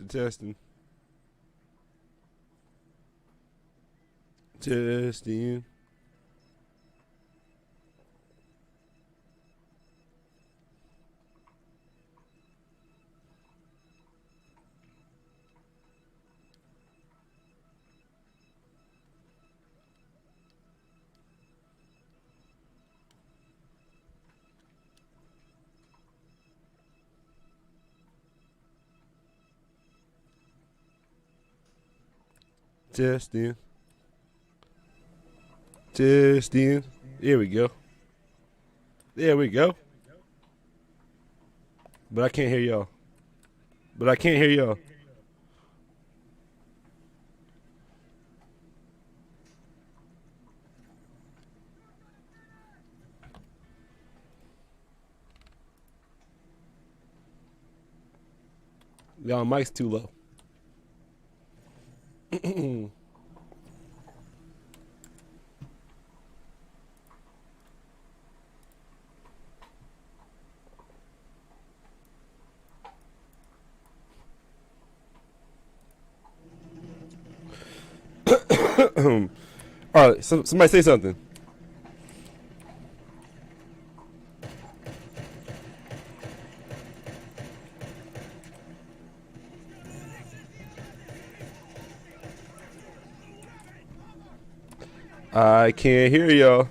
Testing. Testing. Testing. Testing. Here we go. There we go. But I can't hear y'all. But I can't hear y'all. Y'all mic's too low. All right, somebody say something. I can't hear y'all.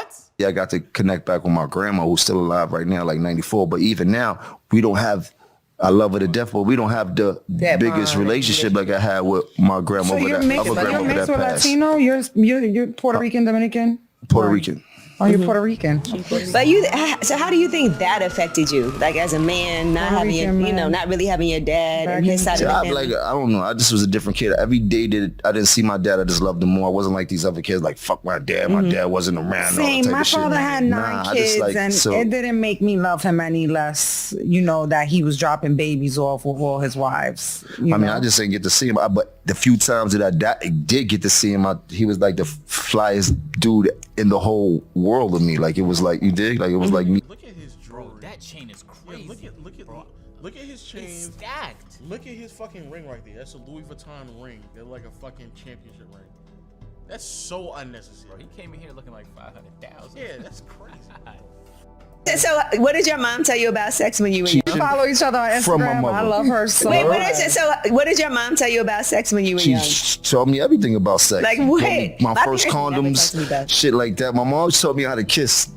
What? Yeah, I got to connect back with my grandma, who's still alive right now, like 94. But even now, we don't have. I love her to death, but we don't have the biggest relationship like I had with my grandma. So you're mixed with Latino? You're Puerto Rican, Dominican? Puerto Rican. Oh, you're Puerto Rican. But so how do you think that affected you? Like as a man, not having your, not really having your dad and his side of the family? Like, I don't know. I just was a different kid. Every day that I didn't see my dad, I just loved him more. I wasn't like these other kids, like, fuck my dad. My dad wasn't around. Same. My father had 9 kids, and it didn't make me love him any less, that he was dropping babies off with all his wives. I just didn't get to see him. But the few times that I did get to see him, he was like the flyest dude in the whole world of me. Like, it was like, you dig? Like, it was like me. Look at his jewelry. Bro, that chain is crazy. Yeah, look at his chain. It's stacked. Look at his fucking ring right there. That's a Louis Vuitton ring. They're like a fucking championship ring. That's so unnecessary. Bro, he came in here looking like 500,000. Yeah, that's crazy. So, what did your mom tell you about sex when you were young? We follow each other on Instagram. From my mother. I love her so much. Wait, what did your mom tell you about sex when you were young? She told me everything about sex. Like what? My first condoms, shit like that. My mom taught me how to kiss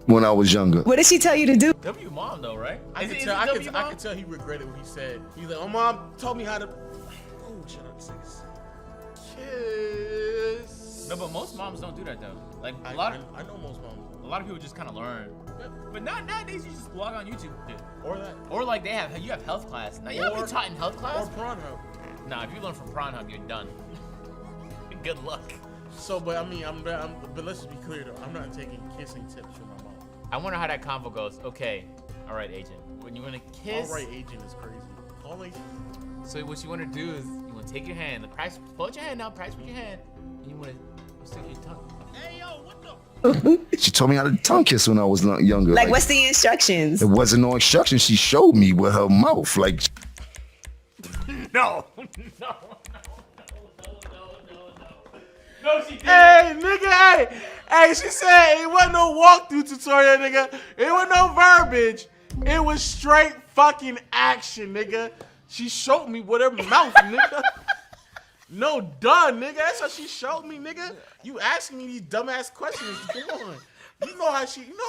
when I was younger. What did she tell you to do? W mom though, right? I could tell he regretted what he said. He's like, my mom told me how to. Oh, shut up, sis. Kiss. No, but most moms don't do that though. Like I know most moms. A lot of people just kind of learn. But nowadays you just log on YouTube. Or that. Or like you have health class. Now you have been taught in health class? Or Pornhub. Nah, if you learn from Pornhub, you're done. Good luck. So, but I mean, but let's just be clear though. I'm not taking kissing tips from my mom. I wonder how that convo goes. Okay, all right, agent. When you want to kiss. All right, agent is crazy. Call agent. So what you want to do is you want to take your hand, pull out your hand now, practice with your hand, and you want to stick your tongue. Hey yo, what the? She told me how to tongue kiss when I was younger. Like, what's the instructions? There wasn't no instructions. She showed me with her mouth. Like, no, she didn't. Hey, nigga, hey, she said it wasn't no walkthrough tutorial, nigga. It wasn't no verbiage. It was straight fucking action, nigga. She showed me with her mouth, nigga. No, duh, nigga. That's how she showed me, nigga. You asking me these dumbass questions. Come on. You know how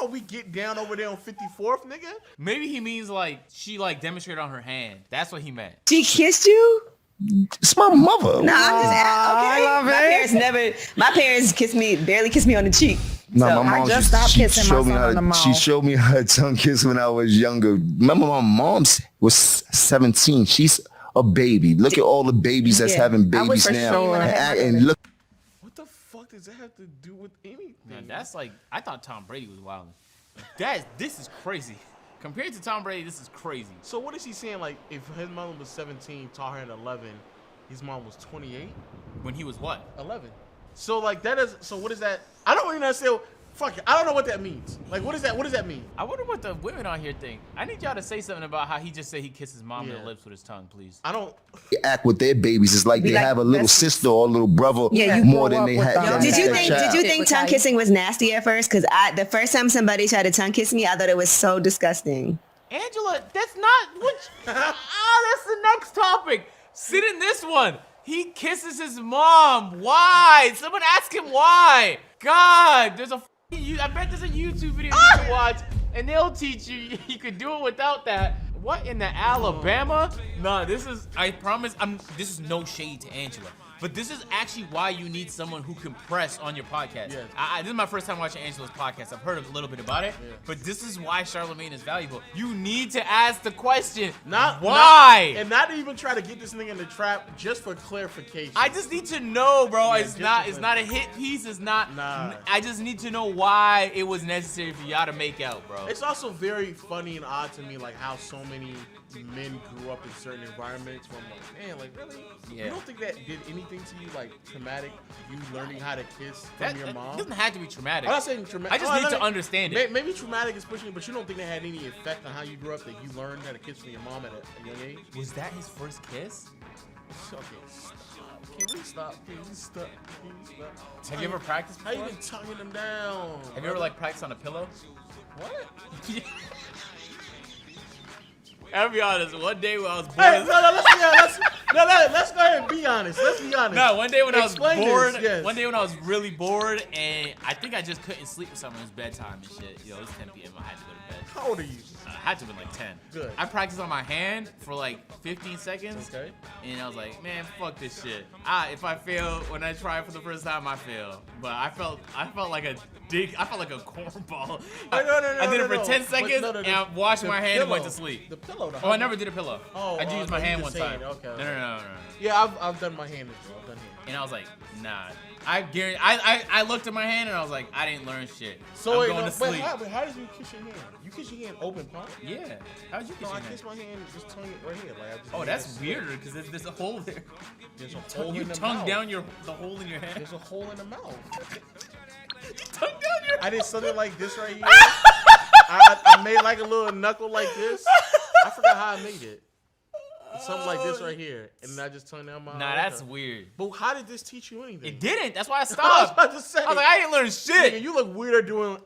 we get down over there on 54th, nigga? Maybe he means like she like demonstrated on her hand. That's what he meant. She kissed you? It's my mother. No, I'm just okay. My parents barely kissed me on the cheek. No, so my mom just stopped kissing my son on the mouth. She showed me how to tongue kiss when I was younger. Remember, my mom was 17. She's a baby. Look at all the babies that's having babies now. Sure. And look. What the fuck does that have to do with anything? Man, that's like, I thought Tom Brady was wild. This is crazy. Compared to Tom Brady, this is crazy. So what is he saying? Like, if his mom was 17, taught her at 11, his mom was 28? When he was what? 11. So like so what is that? I don't even understand. Fuck it. I don't know what that means. Like, what is that? What does that mean? I wonder what the women on here think. I need y'all to say something about how he just said he kissed his mom in the lips with his tongue, please. I don't. They act with their babies. It's like they have a little sister or a little brother more than they have. Did you think tongue kissing was nasty at first? Because the first time somebody tried to tongue kiss me, I thought it was so disgusting. Angela, that's not what. That's the next topic. Sit in this one. He kisses his mom. Why? Someone ask him why. God, I bet there's a YouTube video you can watch, and they'll teach you. You could do it without that. What in the Alabama? No, I promise, this is no shade to Angela. But this is actually why you need someone who can press on your podcast. Yes. This is my first time watching Angela's podcast. I've heard a little bit about it, but this is why Charlamagne is valuable. You need to ask the question, why? Not even try to get this nigga in the trap just for clarification. I just need to know, bro. It's not a hit piece. It's not. Nah. I just need to know why it was necessary for y'all to make out, bro. It's also very funny and odd to me, like how so many men grew up in certain environments where I'm like, man, like really? Yeah. You don't think that did anything to you, like traumatic? You learning how to kiss from your mom? It doesn't have to be traumatic. I'm not saying traumatic. I just need to understand it. Maybe traumatic is pushing it, but you don't think that had any effect on how you grew up, that you learned how to kiss from your mom at a young age? Was that his first kiss? Okay, stop. Can we stop? Stop. Have you ever practiced before? How you been tonguing them down? Have you ever like practiced on a pillow? What? I'll be honest. One day when I was bored, let's go ahead and be honest. honest. Let's be honest. No, one day when Explain I was bored, this, yes. one day when I was really bored, and I think I just couldn't sleep with someone. It was bedtime and shit. It was 10 p.m. I had to go to bed. How old are you? I had to have been like 10. Good. I practiced on my hand for like 15 seconds. Okay. And I was like, man, fuck this shit. If I fail, when I try it for the first time, I fail. But I felt like a dick. I felt like a cornball. I did it for 10 seconds, and I washed my hand and went to sleep. The pillow. Oh, I never did a pillow. Oh, I just used my hand one time. Okay. No. Yeah, I've done my hand as well. I've done hand. And I was like, nah. I guarantee. I looked at my hand and I was like, I didn't learn shit. So I'm going to sleep. How did you kiss your hand? You kiss your hand open palm? Yeah. How did you kiss No, your I hand? kiss my hand just tongue it right here. Like, I just Oh, that's weirder because there's a hole there. There's a hole You in the tongue mouth. down the hole in your hand. There's a hole in the mouth. You tongue down your. I did something like this right here. I made like a little knuckle like this. I forgot how I made it. Something like this right here, and then I just tongue down my. Nah, that's weird. But how did this teach you anything? It didn't. That's why I I was stopped. about to say. I was like, I didn't learn Nigga, shit. you look weirder doing.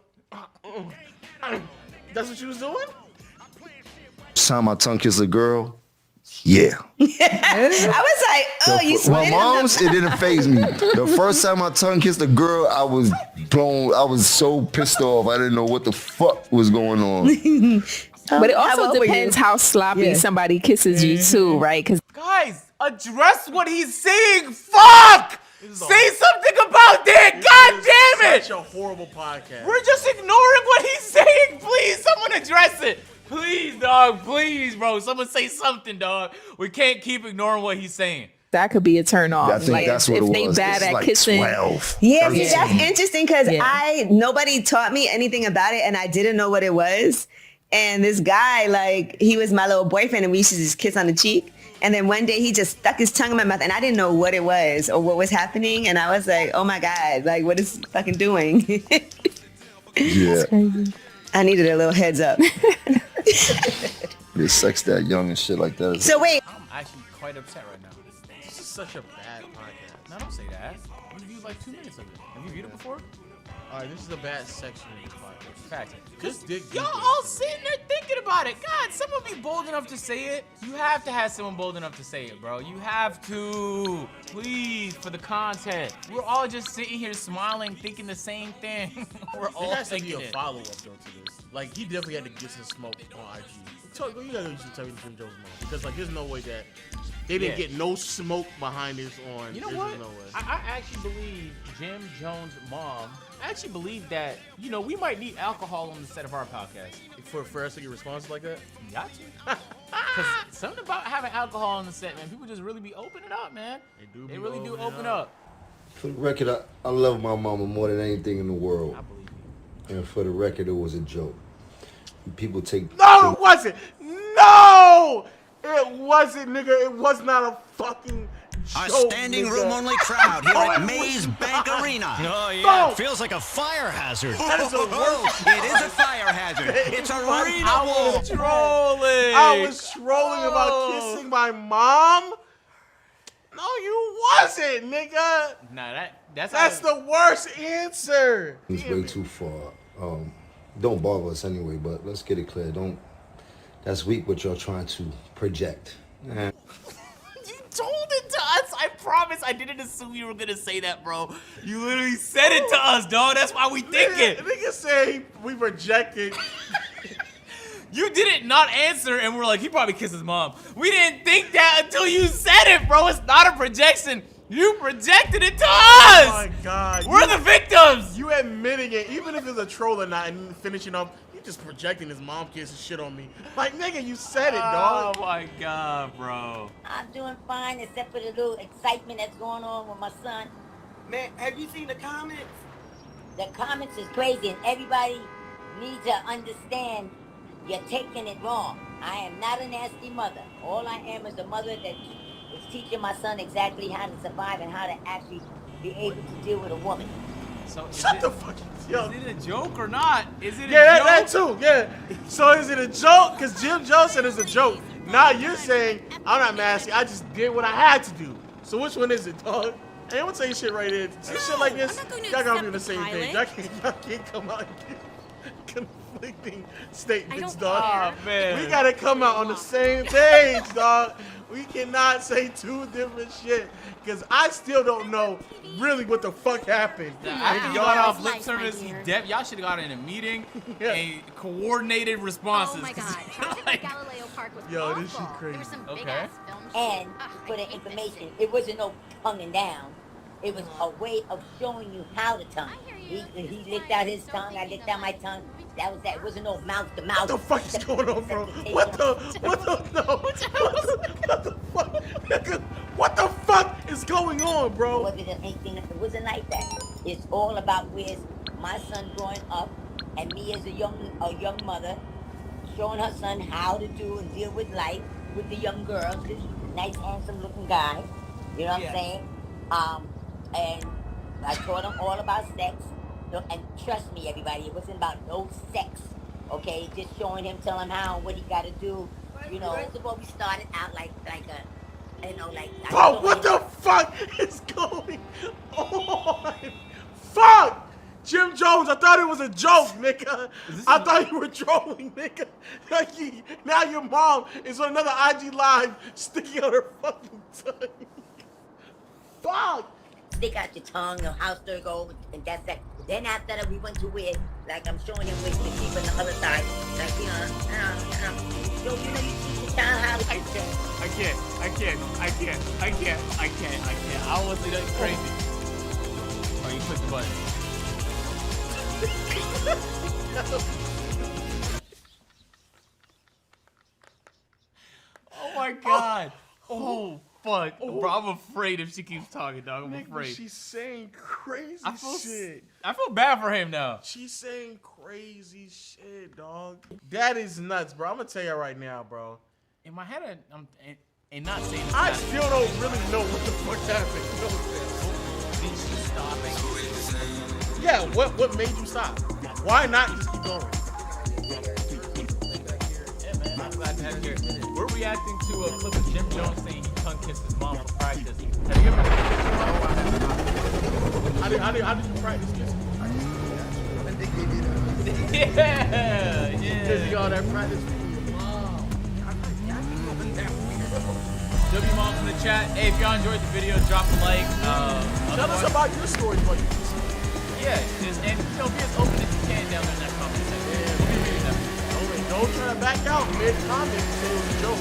That's what you was doing? Time my tongue kiss a girl, yeah. I was like, oh, you My spit in the mom's, it didn't faze me. The first time my tongue kissed a girl, I was blown. I was so pissed off. I didn't know what the fuck was going on. But it How also old were depends you? how sloppy somebody kisses you too, right? Because Guys, address what he's saying. Fuck! Say something about that. God damn it! Such a horrible podcast. We're just ignoring what he's saying. Please, someone address it. Please, dog. Please, bro. Someone say something, dog. We can't keep ignoring what he's saying. that could be a turn off. I think Like, that's what if it they was. bad It's at like kissing. 12. Yeah, see, 13. that's interesting because Yeah. nobody taught me anything about it, and I didn't know what it was. And this guy, like, he was my little boyfriend, and we used to just kiss on the cheek. And then one day he just stuck his tongue in my mouth, and I didn't know what it was or what was happening. And I was like, oh my God, like, what is he fucking doing? Yeah. I needed a little heads up. They sex that young and shit like that. So wait, I'm actually quite upset right now. This is such a bad podcast. No, don't say that. You viewed like 2 minutes of it. Have you viewed it before? All right, this is a bad section of this podcast. Fact. Just dig Y'all deeper all into this. sitting there thinking about it. God, someone be bold enough to say it. You have to have someone bold enough to say it, bro. You have to. Please, for the content. We're all just sitting here smiling, thinking the same thing. We're There all has to be thinking a it. follow-up though to this. Like he definitely had to get some smoke on IG. You gotta use some Jim Jones mom because like there's no way that they didn't Yeah. get no smoke behind this on. You know there's what? just no way. I actually believe Jim Jones' mom. I actually believe that, you know, we might need alcohol on the set of our podcast. For us to get responses like that. You got to. Because something about having alcohol on the set, man. People just really be opening up, man. They really do open up. For the record, I love my mama more than anything in the world. I believe you. And for the record, it was a joke. People take... No, it wasn't. No, it wasn't, nigga. It was not a fucking A joke, standing nigga. room only crowd here at Maze Bank Arena. Oh, yeah, Don't. it feels like a fire hazard. That is the worst. It is a fire hazard. It's a arena I wall. was Trolling. I was trolling about kissing my mom. No, you wasn't, nigga. Nah, that's That's the worst answer. It's way too far. Don't bother us anyway, but let's get it clear. That's weak what you're trying to project. You told it to us. I promise. I didn't assume you were gonna say that, bro. You literally said it to us, dog. That's why we think it. Nigga say we rejected. You didn't not answer, and we're like, he probably kissed his mom. We didn't think that until you said it, bro. It's not a projection. You projected it to us. Oh my God. We're the victims. You admitting it, even if it's a troll or not, and finishing up, you just projecting his mom kissing shit on me. Like, nigga, you said it, dog. Oh my God, bro. I'm doing fine, except for the little excitement that's going on with my son. Man, have you seen the comments? The comments is crazy, and everybody needs to understand you're taking it wrong. I am not a nasty mother. All I am is a mother that is teaching my son exactly how to survive and how to actually be able to deal with a woman. So Shut the fuck up. Yo. Is it a joke or not? Is it a Yeah, joke? that too, yeah. So is it a joke? Because Jim Jones said it's a joke. Now you're saying, I'm not nasty, I just did what I had to do. So which one is it, dog? Hey, I'm gonna tell you shit right here. See shit like this, y'all gotta do the same thing. Y'all can't come out and conflicting statements, care. dog. Oh, man. We gotta come out on the same page, dog. We cannot say two different shit, because I still don't know really what the fuck happened. After you got off lip service, y'all should have got in a meeting, Yeah. a coordinated responses. Oh my god, Project like, Galileo Park was Yo, awful. this shit crazy. There were some Okay. big ass film And shoots. for I the hate this information, shit. it wasn't no tonguing down. It was a way of showing you how to tongue. I hear you. He licked out his tongue, I licked out my tongue. That was that. It wasn't no mouth to mouth. What the fuck is going on, bro? What the fuck? Nigga, what the fuck is going on, bro? It wasn't like that. It's all about where's my son growing up, and me as a young mother, showing her son how to do and deal with life with the young girls. This nice, handsome looking guy. You know what I'm saying? And I taught him all about sex. And trust me, everybody, it wasn't about no sex. Okay, just showing him, telling him how, what he got to do. You know, first of all, we started out like a, you know, like. Bro, what the fuck is going on? Fuck! Jim Jones, I thought it was a joke, nigga. I thought you were trolling, nigga. Now your mom is on another IG live sticking out her fucking tongue. Fuck! Stick out your tongue, your house to go, and that's that. Then after that, we went to where, like I'm showing him with the sheep on the other side. Like, you know, you teach the child how to. I can't. I was like, that's crazy. Oh, you click the button. Oh my god. Oh fuck. Bro, I'm afraid if she keeps talking, dog. I'm afraid. She's saying crazy shit. I feel bad for him now. She's saying crazy shit, dog. That is nuts, bro. I'm gonna tell you right now, bro. In my head, I'm not saying. I still don't really know what the fuck happened. Did she stop it? Yeah, what made you stop? Why not just keep going? Yeah, man, I'm glad to have you here. We're reacting to a clip of Jim Jones saying he tongue kissed his mom for practice. Have you ever How did you practice this? Yeah. Because you all that practice. W Moms in the chat. Hey, if y'all enjoyed the video, drop a like. Tell us about your stories, buddy. Yeah, and be as open as you can down there in that comment section. Yeah, We'll be reading them. don't try to back out mid-comment and say it was a joke.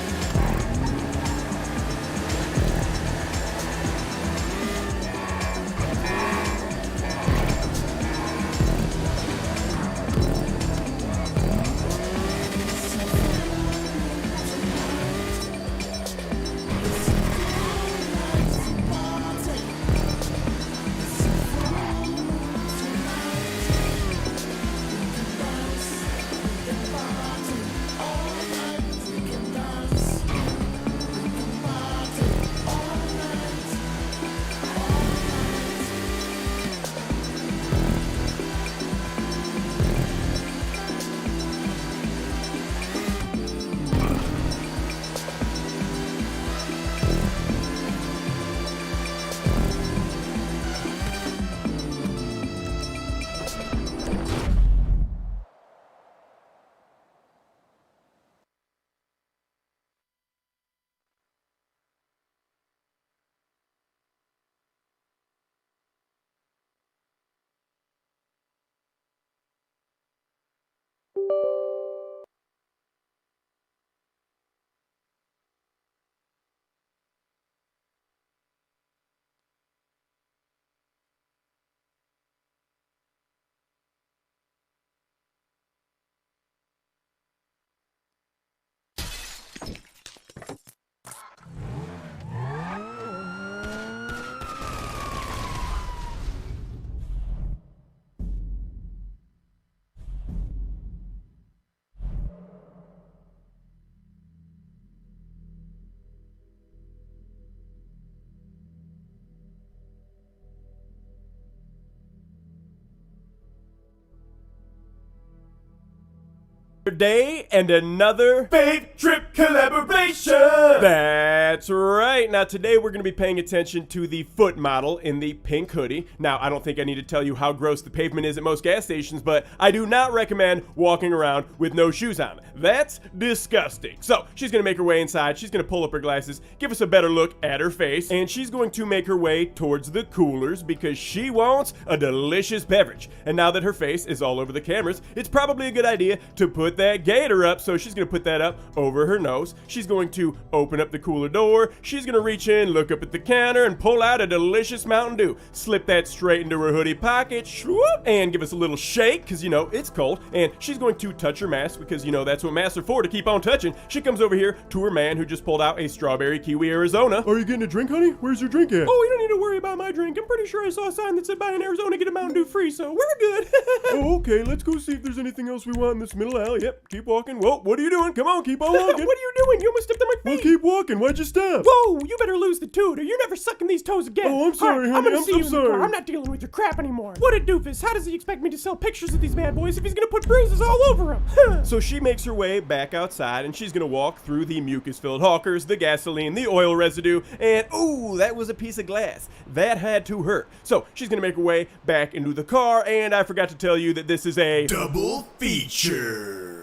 Day and another Babe Trip collaboration. That's right. Now today we're going to be paying attention to the foot model in the pink hoodie. Now I don't think I need to tell you how gross the pavement is at most gas stations, but I do not recommend walking around with no shoes on. That's disgusting. So she's going to make her way inside. She's going to pull up her glasses, give us a better look at her face, and she's going to make her way towards the coolers because she wants a delicious beverage. And now that her face is all over the cameras, it's probably a good idea to put that gator up. So she's going to put that up over her nose. She's going to open up the cooler door. She's going to reach in, look up at the counter, and pull out a delicious Mountain Dew. Slip that straight into her hoodie pocket, swoop, and give us a little shake because, you know, it's cold. And she's going to touch her mask because, you know, that's what masks are for, to keep on touching. She comes over here to her man who just pulled out a strawberry kiwi Arizona. Are you getting a drink, honey? Where's your drink at? Oh, you don't need to worry about my drink. I'm pretty sure I saw a sign that said buy in Arizona, get a Mountain Dew free, so we're good. Oh, okay. Let's go see if there's anything else we want in this middle alley. Yep, keep walking. Whoa, what are you doing? Come on, keep on walking. What are you doing? You almost stepped on my feet. Well, keep walking. Why'd you stop? Whoa, you better lose the toot or you're never sucking these toes again. Oh, I'm sorry, honey. I'm gonna I'm see you in the sorry. car. I'm not dealing with your crap anymore. What a doofus. How does he expect me to sell pictures of these bad boys if he's gonna put bruises all over them? So she makes her way back outside and she's gonna walk through the mucus-filled hawkers, the gasoline, the oil residue, and ooh, that was a piece of glass. That had to hurt. So she's gonna make her way back into the car, and I forgot to tell you that this is a double feature.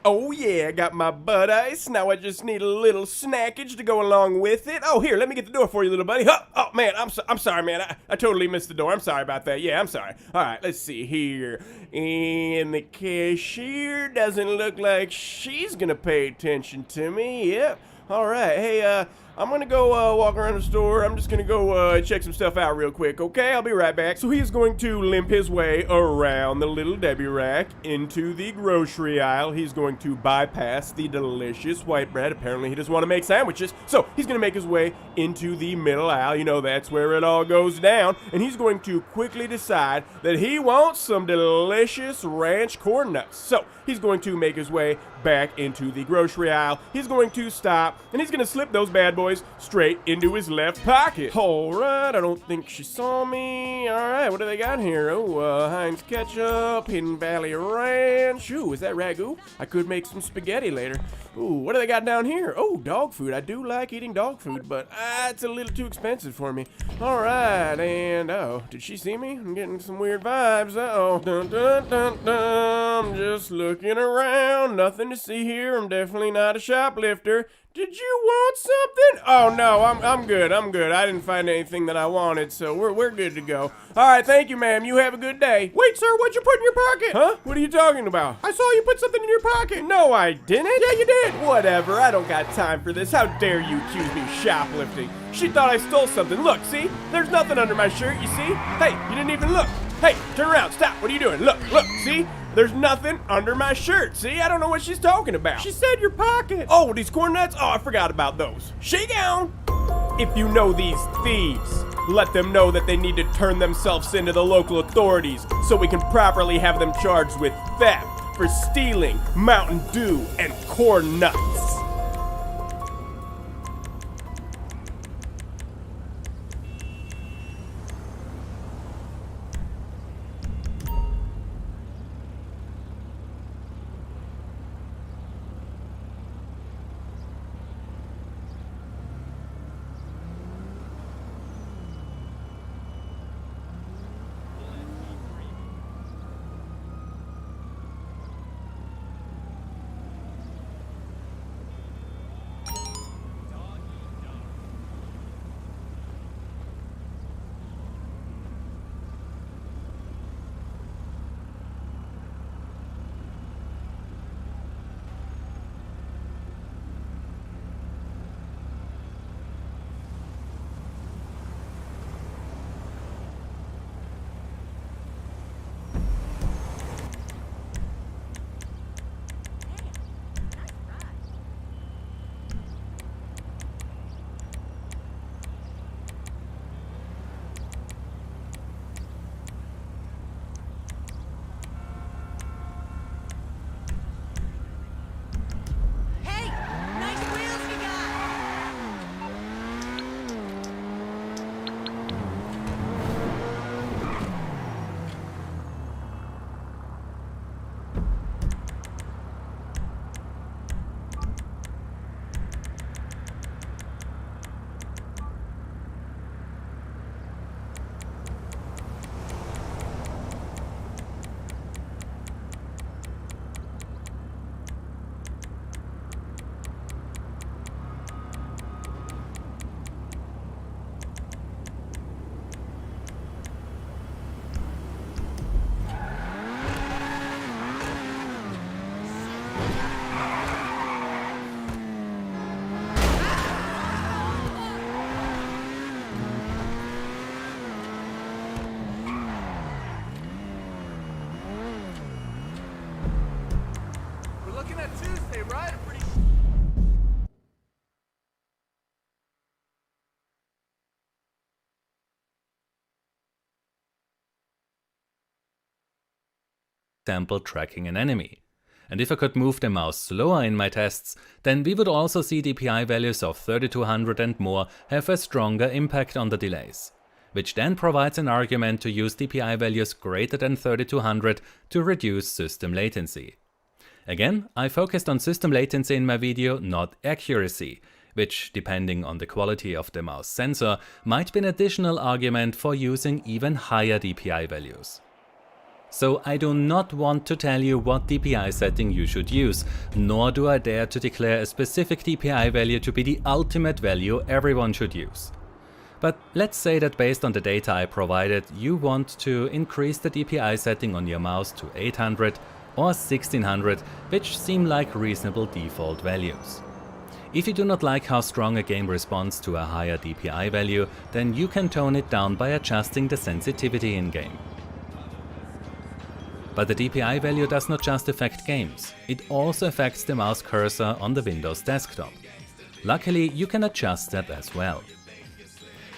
Oh yeah, I got my Bud Ice. Now I just need a little snackage to go along with it. Oh, here, let me get the door for you, little buddy. Oh man, I'm sorry, man. I totally missed the door. I'm sorry about that. Yeah, I'm sorry. All right, let's see here. And the cashier doesn't look like she's gonna pay attention to me. Yep. All right. Hey, I'm gonna go walk around the store. I'm just gonna go check some stuff out real quick, okay? I'll be right back. So he is going to limp his way around the Little Debbie rack into the grocery aisle. He's going to bypass the delicious white bread. Apparently he doesn't want to make sandwiches. So he's gonna make his way into the middle aisle. You know, that's where it all goes down. And he's going to quickly decide that he wants some delicious ranch corn nuts. So he's going to make his way back into the grocery aisle. He's going to stop and he's gonna slip those bad boys straight into his left pocket. All right, I don't think she saw me. All right, what do they got here? Oh, Heinz ketchup, Hidden Valley Ranch. Ooh, is that ragu? I could make some spaghetti later. Ooh, what do they got down here? Oh, dog food. I do like eating dog food, but it's a little too expensive for me. All right, and oh, did she see me? I'm getting some weird vibes. Uh-oh. Dun, dun, dun, dun. I'm just looking around. Nothing to see here. I'm definitely not a shoplifter. Did you want something? Oh no, I'm good. I'm good. I didn't find anything that I wanted, so we're good to go. All right, thank you, ma'am. You have a good day. Wait, sir, what'd you put in your pocket? Huh? What are you talking about? I saw you put something in your pocket. No, I didn't. Yeah, you did. Whatever. I don't got time for this. How dare you accuse me of shoplifting? She thought I stole something. Look, see? There's nothing under my shirt. You see? Hey, you didn't even look. Hey, turn around. Stop. What are you doing? Look, see? There's nothing under my shirt. See, I don't know what she's talking about. She said your pocket. Oh, these corn nuts? Oh, I forgot about those. Shake down. If you know these thieves, let them know that they need to turn themselves into the local authorities so we can properly have them charged with theft for stealing Mountain Dew and corn nuts. example tracking an enemy. And if I could move the mouse slower in my tests, then we would also see DPI values of 3200 and more have a stronger impact on the delays, which then provides an argument to use DPI values greater than 3200 to reduce system latency. Again, I focused on system latency in my video, not accuracy, which, depending on the quality of the mouse sensor, might be an additional argument for using even higher DPI values. So I do not want to tell you what DPI setting you should use, nor do I dare to declare a specific DPI value to be the ultimate value everyone should use. But let's say that based on the data I provided, you want to increase the DPI setting on your mouse to 800 or 1600, which seem like reasonable default values. If you do not like how strong a game responds to a higher DPI value, then you can tone it down by adjusting the sensitivity in-game. But the DPI value does not just affect games, it also affects the mouse cursor on the Windows desktop. Luckily, you can adjust that as well.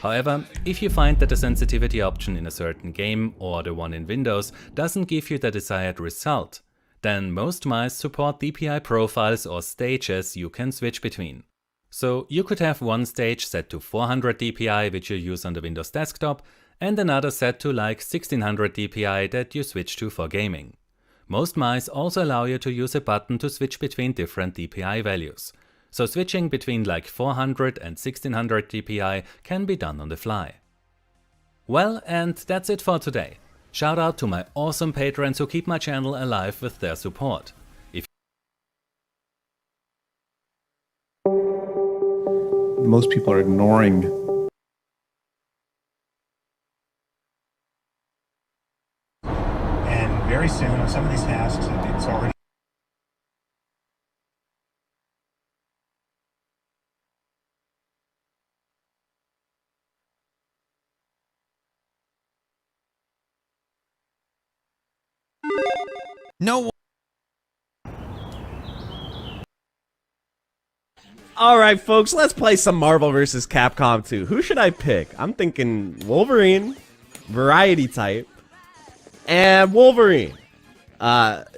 However, if you find that the sensitivity option in a certain game or the one in Windows doesn't give you the desired result, then most mice support DPI profiles or stages you can switch between. So you could have one stage set to 400 DPI, which you use on the Windows desktop, and another set to like 1600 DPI that you switch to for gaming. Most mice also allow you to use a button to switch between different DPI values. So switching between like 400 and 1600 DPI can be done on the fly. Well, and that's it for today. Shout out to my awesome patrons who keep my channel alive with their support. Most people are ignoring very soon on some of these tasks, it's already no. All right, folks, let's play some Marvel vs. Capcom 2. Who should I pick? I'm thinking Wolverine, variety type, and Wolverine.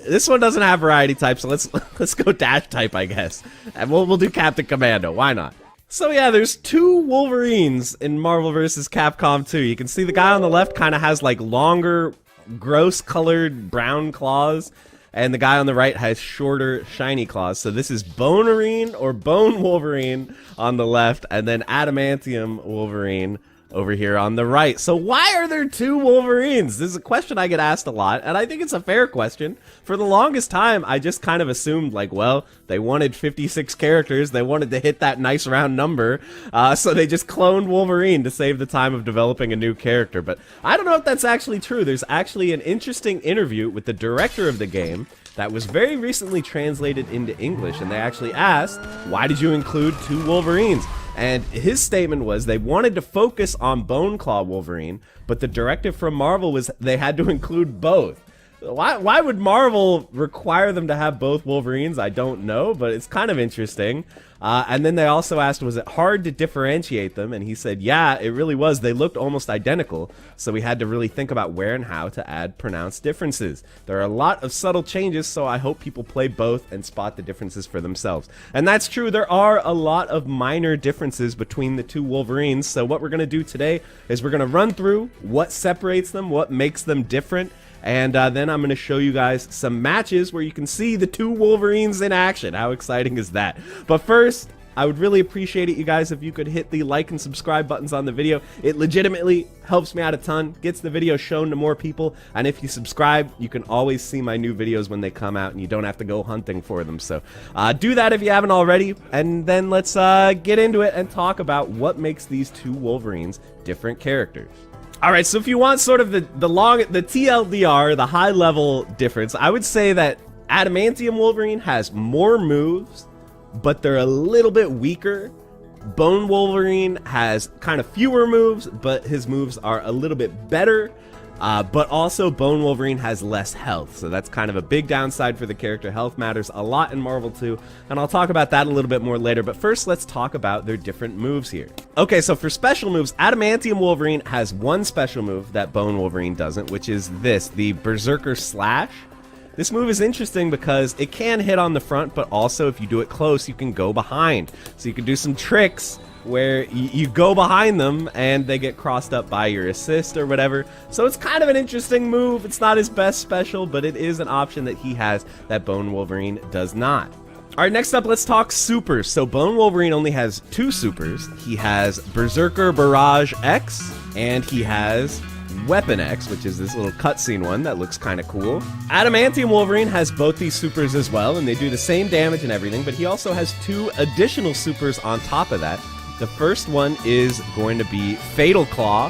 This one doesn't have variety type, so let's go dash type, I guess. And we'll do Captain Commando. Why not? So yeah, there's two Wolverines in Marvel vs. Capcom 2. You can see the guy on the left kind of has like longer, gross colored brown claws, and the guy on the right has shorter, shiny claws. So this is Bonerine or Bone Wolverine on the left, and then Adamantium Wolverine over here on the right. So why are there two Wolverines? This is a question I get asked a lot, and I think it's a fair question. For the longest time, I just kind of assumed, like, well, they wanted 56 characters, they wanted to hit that nice round number, so they just cloned Wolverine to save the time of developing a new character. But I don't know if that's actually true. There's actually an interesting interview with the director of the game that was very recently translated into English, and they actually asked, why did you include two Wolverines? And his statement was they wanted to focus on Bone Claw Wolverine, but the directive from Marvel was they had to include both. Why would Marvel require them to have both Wolverines? I don't know, but it's kind of interesting. And then they also asked, was it hard to differentiate them? And he said, yeah, it really was. They looked almost identical, so we had to really think about where and how to add pronounced differences. There are a lot of subtle changes, so I hope people play both and spot the differences for themselves. And that's true, there are a lot of minor differences between the two Wolverines, so what we're going to do today is we're going to run through what separates them, what makes them different, and then I'm going to show you guys some matches where you can see the two Wolverines in action. How exciting is that? But first, I would really appreciate it, you guys, if you could hit the like and subscribe buttons on the video. It legitimately helps me out a ton, gets the video shown to more people, and if you subscribe, you can always see my new videos when they come out, and you don't have to go hunting for them. So do that if you haven't already, and then let's get into it and talk about what makes these two Wolverines different characters. Alright, so if you want sort of the TLDR, the high level difference, I would say that Adamantium Wolverine has more moves, but they're a little bit weaker. Bone Wolverine has kind of fewer moves, but his moves are a little bit better. But also Bone Wolverine has less health, so that's kind of a big downside for the character. Health matters a lot in Marvel 2, and I'll talk about that a little bit more later, but first let's talk about their different moves here. Okay, so for special moves, Adamantium Wolverine has one special move that Bone Wolverine doesn't, which is this, the Berserker Slash. This move is interesting because it can hit on the front, but also if you do it close, you can go behind. So you can do some tricks where you go behind them and they get crossed up by your assist or whatever. So it's kind of an interesting move. It's not his best special, but it is an option that he has that Bone Wolverine does not. All right, next up, let's talk supers. So Bone Wolverine only has 2 supers. He has Berserker Barrage X, and he has Weapon X, which is this little cutscene one that looks kind of cool. Adamantium Wolverine has both these supers as well, and they do the same damage and everything, but he also has 2 additional supers on top of that. The first one is going to be Fatal Claw,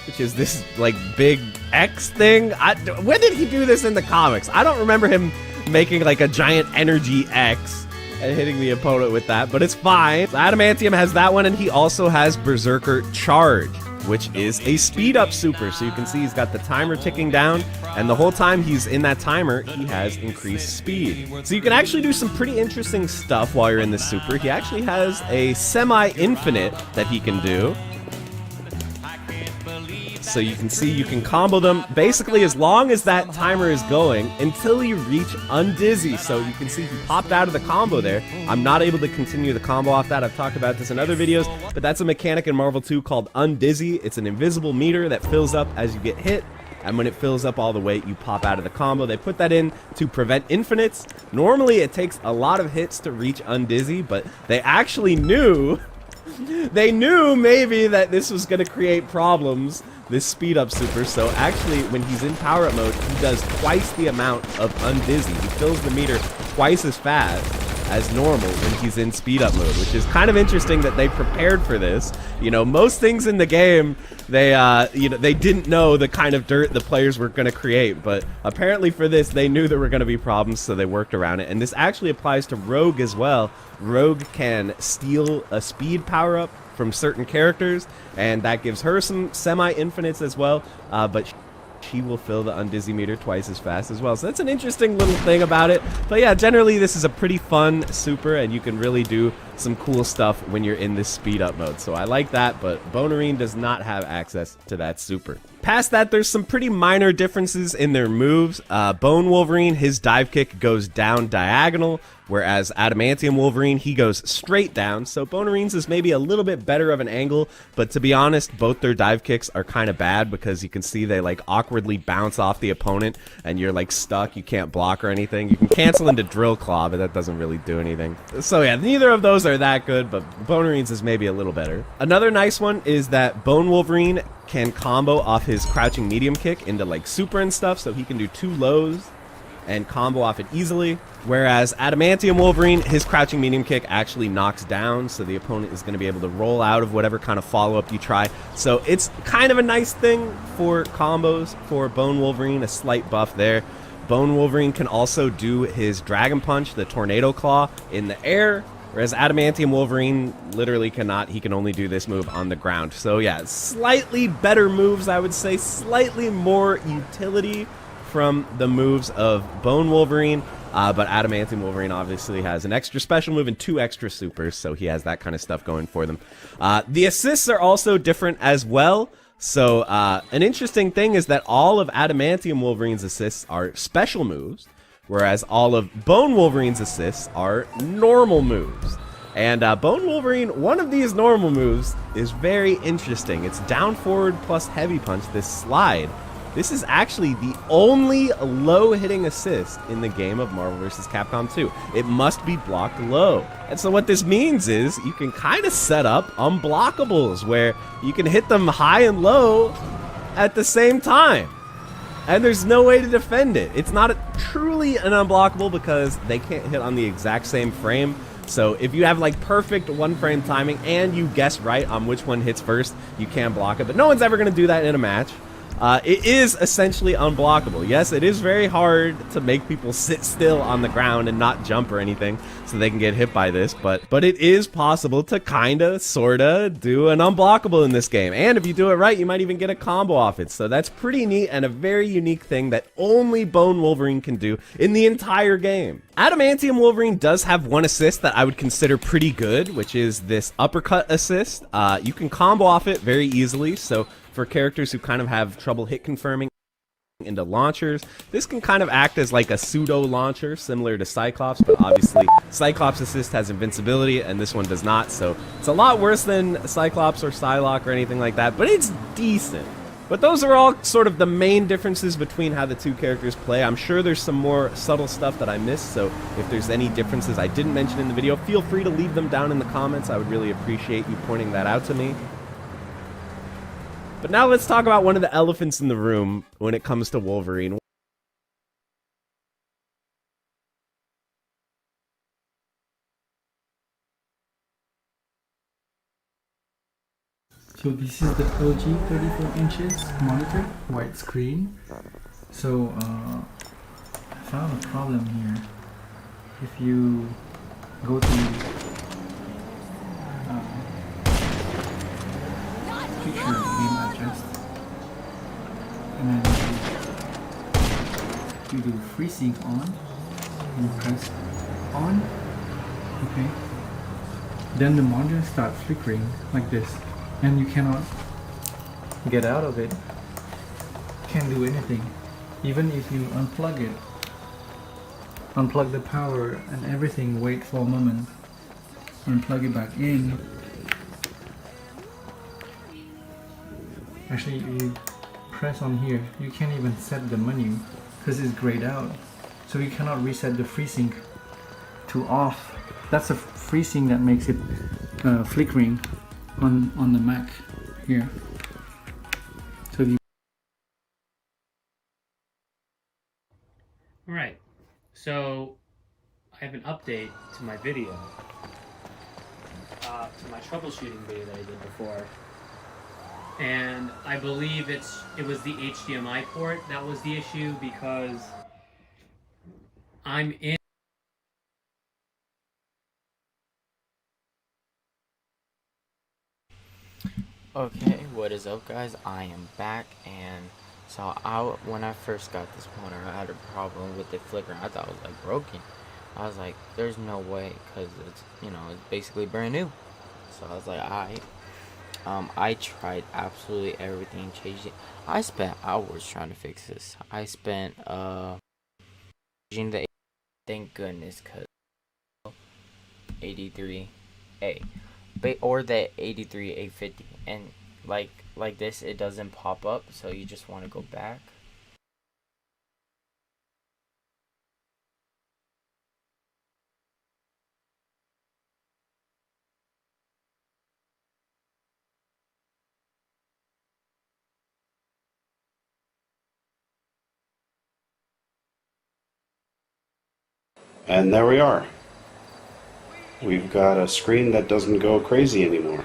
which is this like big X thing. When did he do this in the comics? I don't remember him making like a giant energy X and hitting the opponent with that, but it's fine. Adamantium has that one, and he also has Berserker Charge, which is a speed up super. So you can see he's got the timer ticking down, and the whole time he's in that timer, he has increased speed. So you can actually do some pretty interesting stuff while you're in this super. He actually has a semi-infinite that he can do. So you can see you can combo them basically as long as that timer is going until you reach Undizzy. So you can see he popped out of the combo there. I'm not able to continue the combo off that. I've talked about this in other videos, but that's a mechanic in Marvel 2 called Undizzy. It's an invisible meter that fills up as you get hit, and when it fills up all the way, you pop out of the combo. They put that in to prevent infinites. Normally it takes a lot of hits to reach Undizzy, but they actually knew maybe that this was going to create problems, this speed up super. So actually, when he's in power up mode, he does twice the amount of Undizzy. He fills the meter twice as fast as normal when he's in speed up mode, which is kind of interesting that they prepared for this. You know, most things in the game, they didn't know the kind of dirt the players were going to create, but apparently for this, they knew there were going to be problems, so they worked around it. And this actually applies to Rogue as well. Rogue can steal a speed power up from certain characters, and that gives her some semi-infinites as well, but she will fill the Undizzy meter twice as fast as well. So that's an interesting little thing about it. But yeah, generally this is a pretty fun super, and you can really do some cool stuff when you're in this speed up mode. So I like that, but Bonerine does not have access to that super. Past that, there's some pretty minor differences in their moves. Bone Wolverine, his dive kick goes down diagonal, whereas Adamantium Wolverine, he goes straight down. So Bonerine's is maybe a little bit better of an angle, but to be honest, both their dive kicks are kind of bad because you can see they like awkwardly bounce off the opponent and you're like stuck, you can't block or anything. You can cancel into Drill Claw, but that doesn't really do anything. So yeah, neither of those are that good, but Bonerine's is maybe a little better. Another nice one is that Bone Wolverine can combo off his crouching medium kick into like super and stuff, so he can do 2 lows and combo off it easily. Whereas Adamantium Wolverine, his crouching medium kick actually knocks down, so the opponent is going to be able to roll out of whatever kind of follow-up you try. So it's kind of a nice thing for combos for Bone Wolverine, a slight buff there. Bone Wolverine can also do his Dragon Punch, the Tornado Claw, in the air, whereas Adamantium Wolverine literally cannot. He can only do this move on the ground. So yeah, slightly better moves, I would say. Slightly more utility from the moves of Bone Wolverine. But Adamantium Wolverine obviously has an extra special move and 2 extra supers, so he has that kind of stuff going for them. The assists are also different as well. So an interesting thing is that all of Adamantium Wolverine's assists are special moves, whereas all of Bone Wolverine's assists are normal moves. And Bone Wolverine, one of these normal moves is very interesting. It's down forward plus heavy punch, this slide. This is actually the only low-hitting assist in the game of Marvel vs. Capcom 2. It must be blocked low. And so what this means is you can kind of set up unblockables where you can hit them high and low at the same time. And there's no way to defend it. It's not truly an unblockable because they can't hit on the exact same frame. So if you have like perfect 1-frame timing and you guess right on which one hits first, you can block it. But no one's ever going to do that in a match. It is essentially unblockable. Yes, it is very hard to make people sit still on the ground and not jump or anything so they can get hit by this, but it is possible to kinda, sorta do an unblockable in this game. And if you do it right, you might even get a combo off it. So that's pretty neat and a very unique thing that only Bone Wolverine can do in the entire game. Adamantium Wolverine does have one assist that I would consider pretty good, which is this uppercut assist. You can combo off it very easily, so for characters who kind of have trouble hit confirming, into launchers. This can kind of act as like a pseudo launcher similar to Cyclops, but obviously Cyclops Assist has invincibility and this one does not, so it's a lot worse than Cyclops or Psylocke or anything like that, but it's decent. But those are all sort of the main differences between how the two characters play. I'm sure there's some more subtle stuff that I missed, so if there's any differences I didn't mention in the video, feel free to leave them down in the comments. I would really appreciate you pointing that out to me. But now let's talk about one of the elephants in the room when it comes to Wolverine. So this is the LG 34 inches monitor, widescreen. So I found a problem here. If you go to picture beam adjust, and then you do FreeSync on, you press on, okay, then the monitor starts flickering like this, and you cannot get out of it, can't do anything. Even if you unplug it, unplug the power and everything, wait for a moment, and plug it back in. Actually, you press on here, you can't even set the menu because it's grayed out. So you cannot reset the FreeSync to off. That's a FreeSync that makes it flickering on the Mac here. So if you Alright, so I have an update to my video, to my troubleshooting video that I did before. And I believe it was the HDMI port that was the issue, because I'm in Okay, what is up guys? I am back, and so when I first got this monitor, I had a problem with it flickering. I thought it was like broken. I was like, there's no way, because it's, you know, it's basically brand new. So I was like, alright. I tried absolutely everything, changed it. I spent hours trying to fix this. I spent changing the, thank goodness, cause 83A or the 83A50, and like this, it doesn't pop up, so you just want to go back. And there we are. We've got a screen that doesn't go crazy anymore.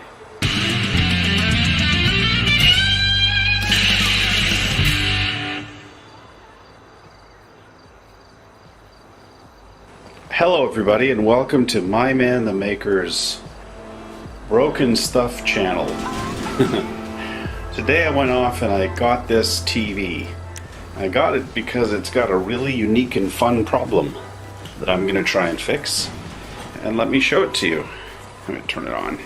Hello everybody, and welcome to My Man the Maker's Broken Stuff channel. Today I went off and I got this TV. I got it because it's got a really unique and fun problem that I'm going to try and fix. And let me show it to you. Let me turn it on.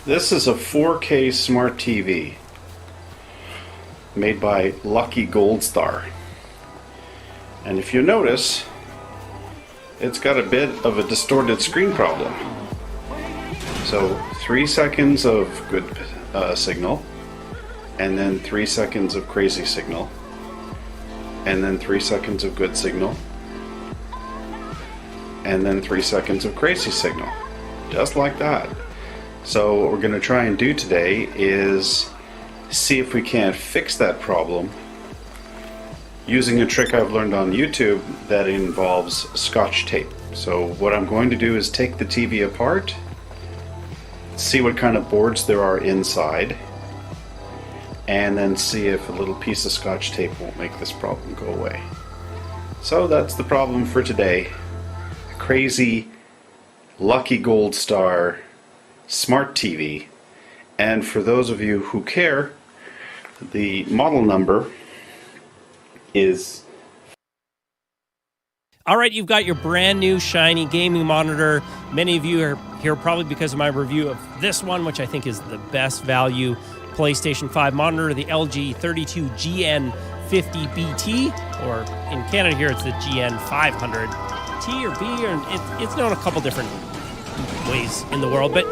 This is a 4K smart TV made by Lucky Gold Star. And if you notice, it's got a bit of a distorted screen problem. So 3 seconds of good signal, and then 3 seconds of crazy signal, and then 3 seconds of good signal, and then 3 seconds of crazy signal, just like that. So what we're going to try and do today is see if we can't fix that problem using a trick I've learned on YouTube that involves Scotch tape. So what I'm going to do is take the TV apart, see what kind of boards there are inside, and then see if a little piece of Scotch tape won't make this problem go away. So that's the problem for today. Crazy Lucky Gold Star smart TV. And for those of you who care, the model number is... Alright, you've got your brand new shiny gaming monitor. Many of you are here probably because of my review of this one, which I think is the best value PlayStation 5 monitor, the LG 32GN GN50BT, or in Canada here it's the GN500T or B, or it's known a couple different ways in the world, but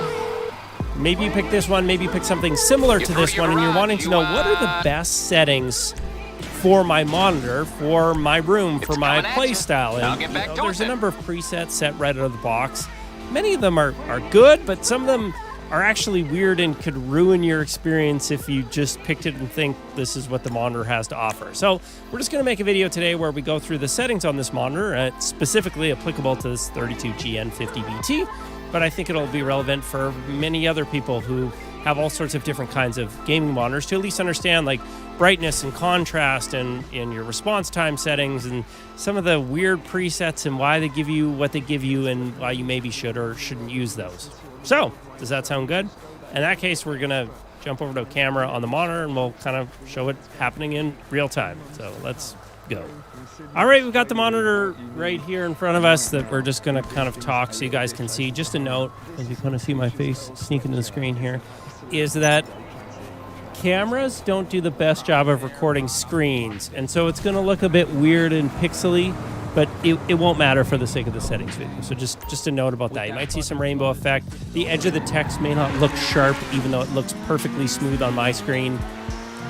maybe you pick this one, maybe you pick something similar to this one, and you're wanting to know what are the best settings for my monitor, for my room, for my play style. And there's a number of presets set right out of the box. Many of them are good, but some of them are actually weird and could ruin your experience if you just picked it and think this is what the monitor has to offer. So we're just going to make a video today where we go through the settings on this monitor, specifically applicable to this 32GN50BT, but I think it'll be relevant for many other people who have all sorts of different kinds of gaming monitors to at least understand like brightness and contrast and your response time settings and some of the weird presets and why they give you what they give you and why you maybe should or shouldn't use those. So, does that sound good? In that case, we're going to jump over to a camera on the monitor and we'll kind of show it happening in real time. So, let's go. All right, we've got the monitor right here in front of us that we're just going to kind of talk so you guys can see. Just a note, as you kind of see my face sneak into the screen here, is that cameras don't do the best job of recording screens. And so it's going to look a bit weird and pixely, but it won't matter for the sake of the settings video. So just a note about that. You might see some rainbow effect. The edge of the text may not look sharp, even though it looks perfectly smooth on my screen.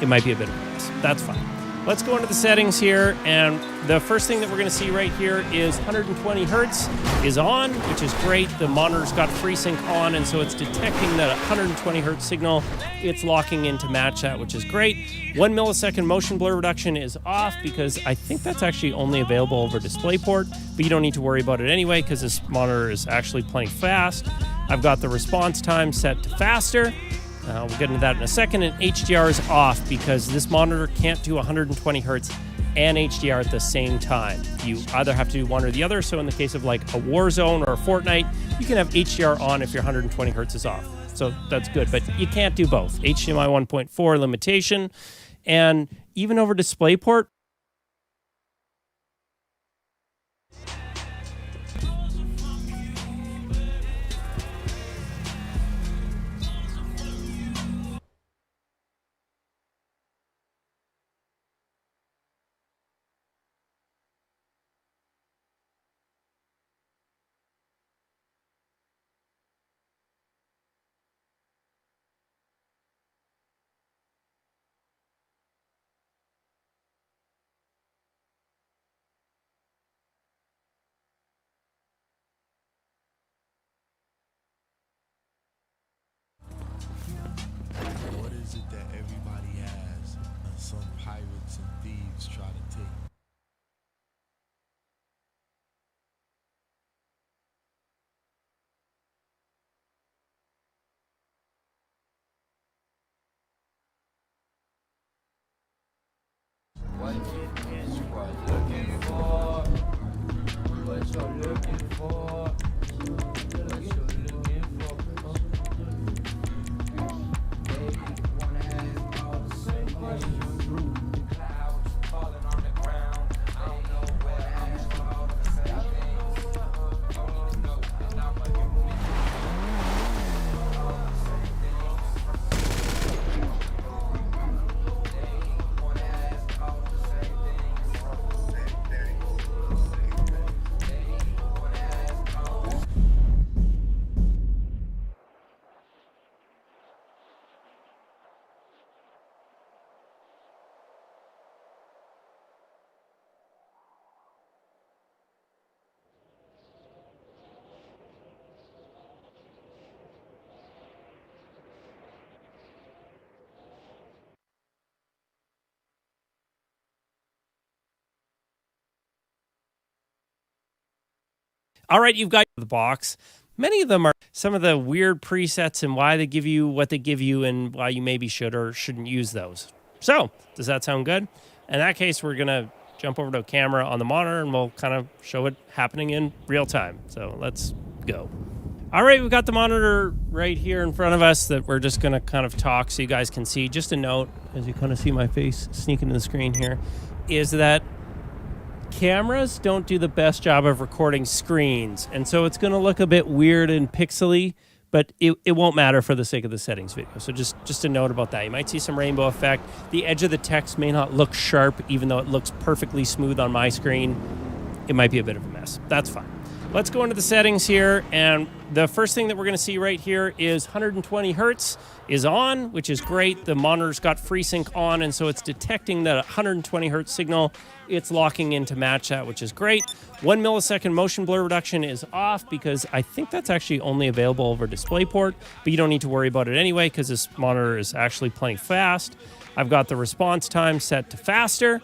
It might be a bit of a mess. That's fine. Let's go into the settings here, and the first thing that we're going to see right here is 120 hertz is on, which is great. The monitor's got FreeSync on, and so it's detecting that 120 hertz signal. It's locking in to match that, which is great. 1 millisecond motion blur reduction is off because I think that's actually only available over DisplayPort, but you don't need to worry about it anyway because this monitor is actually playing fast. I've got the response time set to faster. We'll get into that in a second. And HDR is off because this monitor can't do 120 hertz and HDR at the same time. You either have to do one or the other. So in the case of like a Warzone or a Fortnite, you can have HDR on if your 120 hertz is off. So that's good, but you can't do both. HDMI 1.4 limitation, and even over DisplayPort, What is it that everybody has and some pirates and thieves try to take? What it is you are looking for, what you're looking for, what you're looking for. Baby, wanna have all the same things. Clouds falling on the ground. I don't know where I have all the same things. Don't even know, and I'm like, all the same things. They wanna have all the same things. Same thing. They wanna have all the same. all right, you've got the box. Many of them are some of the weird presets and why they give you what they give you and why you maybe should or shouldn't use those. So, does that sound good? In that case, we're going to jump over to a camera on the monitor and we'll kind of show it happening in real time. So, let's go. All right, we've got the monitor right here in front of us that we're just going to kind of talk so you guys can see. Just a note, as you kind of see my face sneak into the screen here, is that cameras don't do the best job of recording screens. And so it's going to look a bit weird and pixely, but it won't matter for the sake of the settings video. So just a note about that. You might see some rainbow effect. The edge of the text may not look sharp, even though it looks perfectly smooth on my screen. It might be a bit of a mess. That's fine. Let's go into the settings here, and the first thing that we're going to see right here is 120 hertz is on, which is great. The monitor's got FreeSync on, and so it's detecting the 120 hertz signal. It's locking in to match that, which is great. 1 millisecond motion blur reduction is off because I think that's actually only available over DisplayPort, but you don't need to worry about it anyway because this monitor is actually plenty fast. I've got the response time set to faster.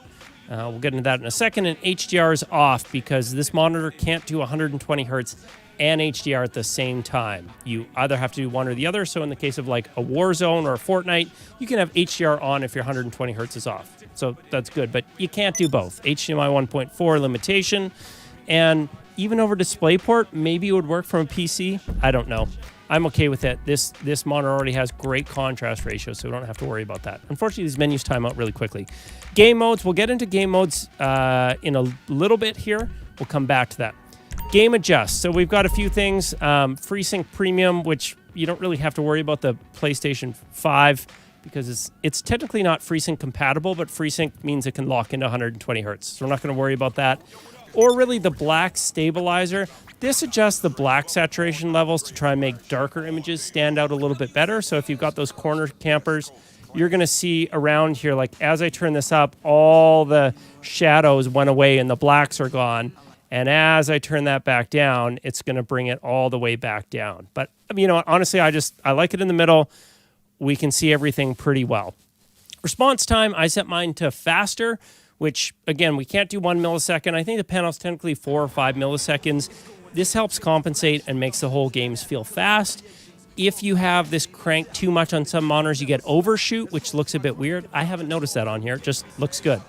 We'll get into that in a second. And HDR is off because this monitor can't do 120 hertz and HDR at the same time. You either have to do one or the other. So in the case of like a Warzone or a Fortnite, you can have HDR on if your 120 hertz is off. So that's good, but you can't do both. HDMI 1.4 limitation, and even over DisplayPort, maybe it would work from a PC. I don't know. I'm okay with it. This monitor already has great contrast ratio, so we don't have to worry about that. Unfortunately, these menus time out really quickly. Game modes, we'll get into game modes in a little bit here. We'll come back to that. Game adjust. So we've got a few things. FreeSync Premium, which you don't really have to worry about the PlayStation 5 because it's technically not FreeSync compatible, but FreeSync means it can lock into 120 hertz. So we're not going to worry about that. Or really the black stabilizer. This adjusts the black saturation levels to try and make darker images stand out a little bit better. So if you've got those corner campers, you're going to see around here, like as I turn this up, all the shadows went away and the blacks are gone. And as I turn that back down, it's going to bring it all the way back down. But you know, honestly, I like it in the middle. We can see everything pretty well. Response time, I set mine to faster, which again, we can't do 1 millisecond. I think the panel's technically 4 or 5 milliseconds. This helps compensate and makes the whole games feel fast. If you have this cranked too much on some monitors, you get overshoot, which looks a bit weird. I haven't noticed that on here. It just looks good.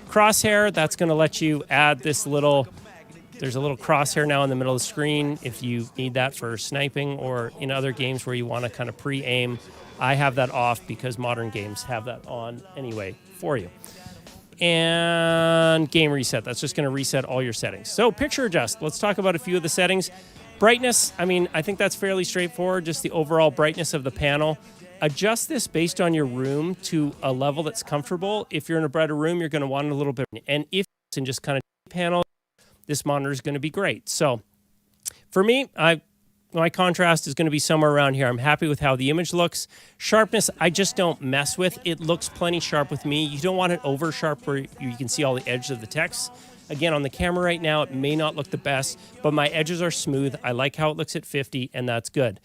Crosshair, that's going to let you add this little... There's a little crosshair now in the middle of the screen if you need that for sniping or in other games where you want to kind of pre-aim. I have that off because modern games have that on anyway for you. And game reset. That's just going to reset all your settings. So picture adjust. Let's talk about a few of the settings. Brightness, I mean, I think that's fairly straightforward, just the overall brightness of the panel. Adjust this based on your room to a level that's comfortable. If you're in a brighter room, you're going to want it a little bit. And if it's in just kind of panel, this monitor is going to be great. So for me, my contrast is going to be somewhere around here. I'm happy with how the image looks. Sharpness, I just don't mess with. It looks plenty sharp with me. You don't want it over sharp where you can see all the edges of the text. Again, on the camera right now, it may not look the best, but my edges are smooth. I like how it looks at 50, and that's good.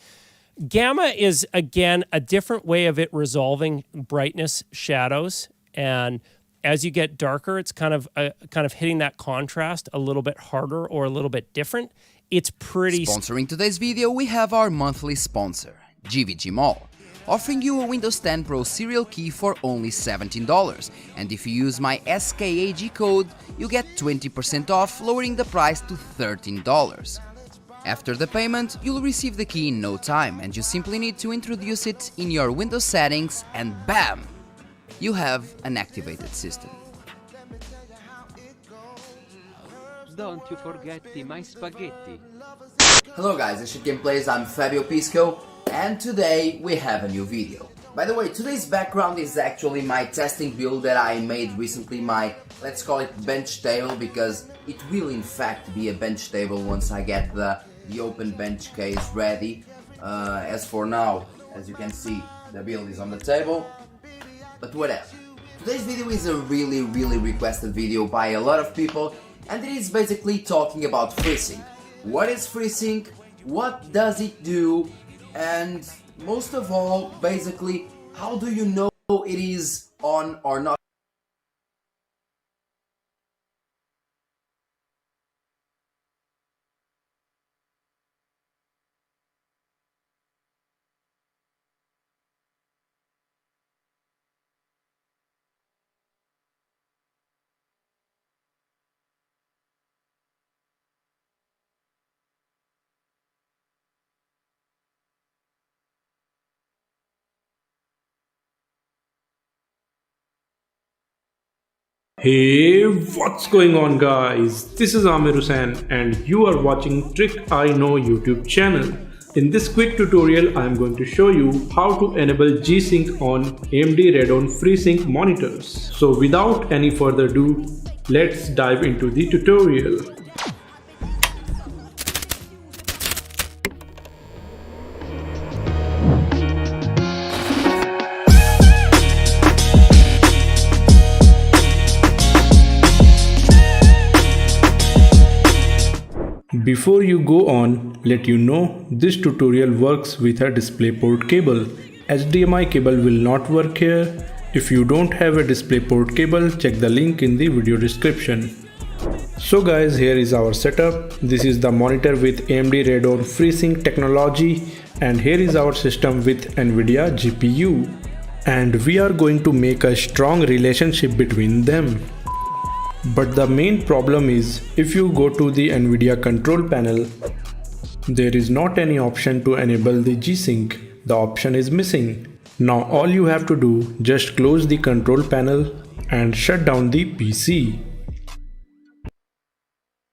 Gamma is, again, a different way of it resolving brightness shadows, and as you get darker, it's kind of hitting that contrast a little bit harder or a little bit different. It's pretty... Sponsoring today's video, we have our monthly sponsor, GVG Mall, offering you a Windows 10 Pro serial key for only $17. And if you use my SKAG code, you get 20% off, lowering the price to $13. After the payment, you'll receive the key in no time, and you simply need to introduce it in your Windows settings, and bam! You have an activated system. Don't you forget my spaghetti. Hello guys, it's Gameplays, I'm Fabio Pisco, and today we have a new video. By the way, today's background is actually my testing build that I made recently, my, let's call it bench table, because it will in fact be a bench table once I get the open bench case ready. As for now, as you can see, the build is on the table. But whatever. Today's video is a really requested video by a lot of people, and it is basically talking about FreeSync. What is FreeSync? What does it do? And most of all, basically, how do you know it is on or not? Hey, what's going on guys? This is Amir Hussain and you are watching Trick I Know YouTube channel. In this quick tutorial, I am going to show you how to enable G-Sync on AMD Radeon FreeSync monitors. So without any further ado, let's dive into the tutorial. Before you go on, let you know this tutorial works with a DisplayPort cable. HDMI cable will not work here. If you don't have a DisplayPort cable, check the link in the video description. So guys, here is our setup. This is the monitor with AMD Radeon FreeSync technology, and here is our system with NVIDIA GPU. And we are going to make a strong relationship between them. But the main problem is, if you go to the NVIDIA control panel, there is not any option to enable the G-Sync. The option is missing. Now all you have to do, just close the control panel and shut down the PC.